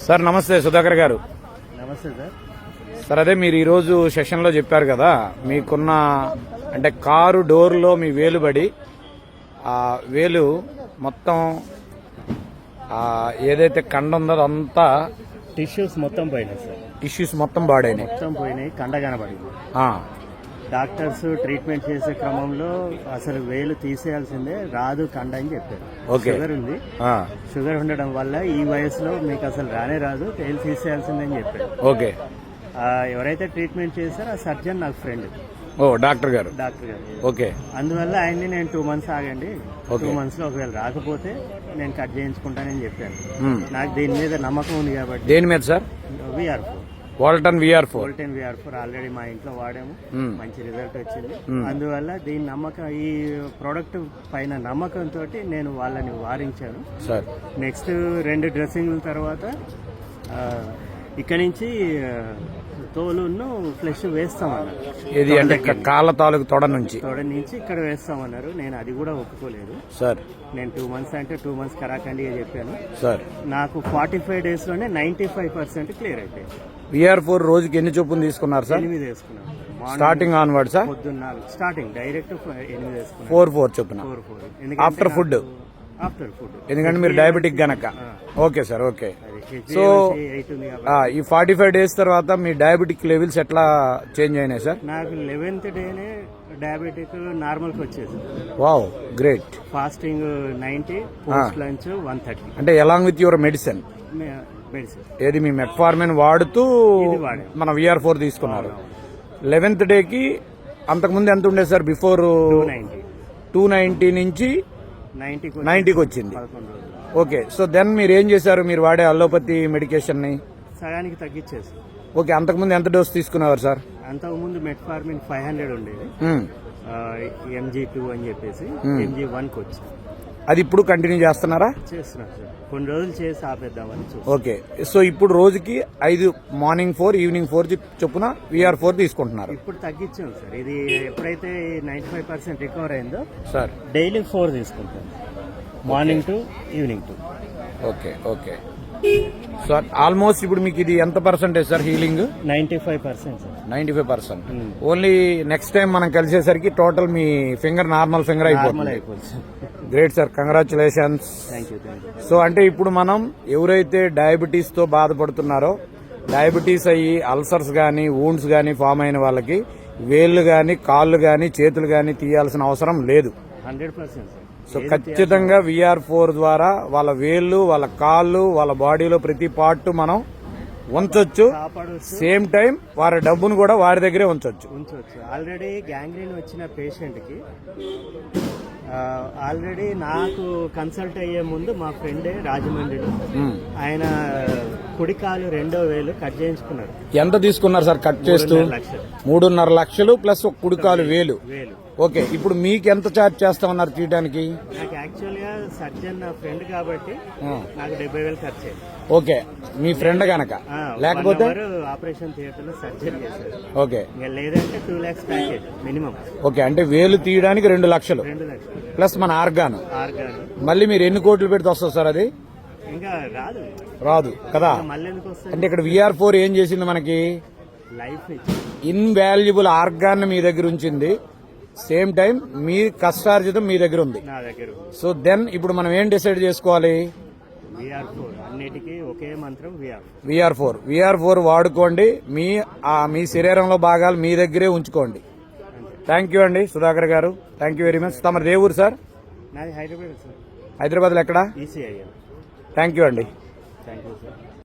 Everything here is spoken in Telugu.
సార్ నమస్తే సుధాకర్ గారు. నమస్తే సార్. సార్ అదే మీరు ఈరోజు సెషన్లో చెప్పారు కదా, మీకున్న అంటే కారు డోర్లో మీ వేలు పడి ఆ వేలు మొత్తం ఏదైతే కండ ఉందో అదంతా టిష్యూస్ మొత్తం పోయినాయి సార్. టిష్యూస్ మొత్తం పాడైనాయి, మొత్తం పోయినాయి, కండ కనబడింది. ఆ, డాక్టర్స్ ట్రీట్మెంట్ చేసే క్రమంలో అసలు వేలు తీసేయాల్సిందే, రాదు కండ అని చెప్పారు. ఓకే. షుగర్ ఉంది, షుగర్ ఉండడం వల్ల ఈ వయసులో మీకు అసలు రానే రాదు, వేలు తీసేయాల్సిందే అని చెప్పారు. ఓకే. ఎవరైతే ట్రీట్మెంట్ చేశారో ఆ సర్జన్ నాకు ఫ్రెండ్. ఓ డాక్టర్ గారు. ఓకే. అందువల్ల ఆయన్ని నేను 2 months ఆగండి, 2 months లో ఒకవేళ రాకపోతే నేను కట్ చేయించుకుంటానని చెప్పాను. నాకు దీని మీద నమ్మకం ఉంది కాబట్టి. దేని మీద sir? VR4 Walton VR4 already మా ఇంట్లో వాడాము, మంచి రిజల్ట్ వచ్చింది. అందువల్ల దీని నమ్మకం, ఈ ప్రోడక్ట్ పైన నమ్మకంతో నేను వాళ్ళని వారించాను. సార్ నెక్స్ట్ 2 డ్రెస్సింగ్ల తర్వాత ఇక్కడ నుంచి తోలును ఫ్లెష్ వేస్తామన్నారు. ఇది అంటే కాళ్ళ తాలూకు తొడ నుంచి ఇక్కడ వేస్తామన్నారు. నేను అది కూడా ఒప్పుకోలేదు సార్. నేను 2 months అంటే 2 months కరాఖండిగా చెప్పాను సార్. నాకు 45 days లోనే 95% క్లియర్ అయిపోయింది. VR4 రోజుకి ఎన్ని చొప్పున తీసుకున్నారు సార్? 8 వేసుకున్నాను. Starting onward sir? పొద్దున్న స్టార్టింగ్ డైరెక్ట్ 8 వేసుకున్నాను. 4 చొప్పున ఆఫ్టర్ ఫుడ్. ఎందుకంటే మీరు డయాబెటిక్ గనక. Okay sir. ఓకే. సో ఈ 45 days తర్వాత మీ డయాబెటిక్ లెవెల్స్ ఎట్లా చేంజ్ అయినాయి సార్? నాకు 11th డేనే డయాబెటిక్ నార్మల్కి వచ్చేది. Wow, great. Fasting 90, post lunch 130. అంటే అలాంగ్ విత్ యువర్ మెడిసిన్ ఏది మీ మెట్ఫార్మిన్ వాడుతూ మన VR4 తీసుకున్నారు. 11th డేకి అంతకుముందు ఎంత ఉండేది సార్? బిఫోర్ 290 నుంచి 90కి వచ్చింది. ఓకే. సో దెన్ మీరు ఏం చేశారు? మీరు వాడే అలోపతి మెడికేషన్ ని సగానికి తగ్గించేసి. ఓకే. అంతకుముందు ఎంత డోస్ తీసుకునేవారు సార్? అంతకుముందు మెట్ఫార్మిన్ 500 ఉండేది, MG2 అని చెప్పేసి MG1కి వచ్చింది. అది ఇప్పుడు కంటిన్యూ చేస్తున్నారా? చేస్తున్నారు సార్. కొన్ని రోజులు చేసి ఆపేద్దామని. ఓకే. సో ఇప్పుడు రోజుకి 5 మార్నింగ్ 4 ఈవినింగ్ 4 చొప్పున VR4 తీసుకుంటున్నారు. ఇప్పుడు తగ్గించాం సార్. ఇది ఎప్పుడైతే 95% రికవర్ అయిందో సార్ డైలీ 4 తీసుకుంటాం, morning to evening 2. Okay. Okay. So almost ఇప్పుడు మీకు ఇది ఎంత percentage sir healing? 95% sir. 95%. Only next time మనం కలిసేసరికి టోటల్ మీ ఫింగర్ నార్మల్ ఫింగర్ అయిపోతుంది. Great sir, congratulations. సో అంటే ఇప్పుడు మనం ఎవరైతే డయాబెటీస్ తో బాధపడుతున్నారో, డయాబెటీస్ అయ్యి అల్సర్స్ గానీ వూండ్స్ గానీ ఫామ్ అయిన వాళ్ళకి వేళ్లు గానీ కాళ్ళు గానీ చేతులు గానీ తీయాల్సిన అవసరం లేదు. 100% సార్. సో ఖచ్చితంగా VR4 ద్వారా వాళ్ళ వేళ్లు, వాళ్ళ కాళ్ళు, వాళ్ళ బాడీలో ప్రతి పార్ట్ మనం ఉంచొచ్చు. సేమ్ టైం వారి డబ్బును కూడా వారి దగ్గరే ఉంచొచ్చు. ఆల్రెడీ గ్యాంగ్రీన్ వచ్చిన పేషెంట్ కి ఆల్రెడీ నాకు కన్సల్ట్ అయ్యే ముందు మా ఫ్రెండే రాజమండ్రిలో ఆయన కుడికాలు 2వ వేలు కట్ చేయించుకున్నారు. ఎంత తీసుకున్నారు సార్ కట్ చేస్తూ? 3.5 లక్షలు ప్లస్ కుడికాలు వేలు. ఓకే. ఇప్పుడు మీకు ఎంత ఛార్జ్ చేస్తామన్నారు తీయడానికి? నాకు యాక్చువల్గా సర్జన్ నా ఫ్రెండ్ కాబట్టి నాకు 70,000 ఖర్చు అయింది. ఓకే. మీ ఫ్రెండ్ గనక, లేకపోతే ఆపరేషన్ థియేటర్ లో సర్జరీ చేశారు. ఓకే. లేదంటే 2 lakhs ప్యాకేజ్ మినిమం. ఓకే. అంటే వేలు తీయడానికి 2 లక్షలు ప్లస్ మన ఆర్గాన్. మళ్ళీ మీరు ఎన్ని కోట్లు పెడితే వస్తుంది సార్? అది ఇంకా రాదు కదా. అంటే ఇక్కడ VR4 ఏం చేసింది మనకి? లైఫ్ ఇన్వాల్యుబుల్ ఆర్గాన్ మీ దగ్గర ఉంచింది, సేమ్ టైం మీ కష్టార్జితం మీ దగ్గర ఉంది. సో దెన్ ఇప్పుడు మనం ఏం డిసైడ్ చేసుకోవాలి? VR4 అన్నిటికీ ఒకే మంత్రం, VR4 వాడుకోండి. మీ శరీరంలో భాగాలు మీ దగ్గరే ఉంచుకోండి. థ్యాంక్ యూ అండి సుధాకర్ గారు. Thank you very much. తమరు ఏ ఊరు సార్? నాది హైదరాబాద్ సార్. హైదరాబాద్లో ఎక్కడ? ECIL. థ్యాంక్ యూ అండి. Thank you sir.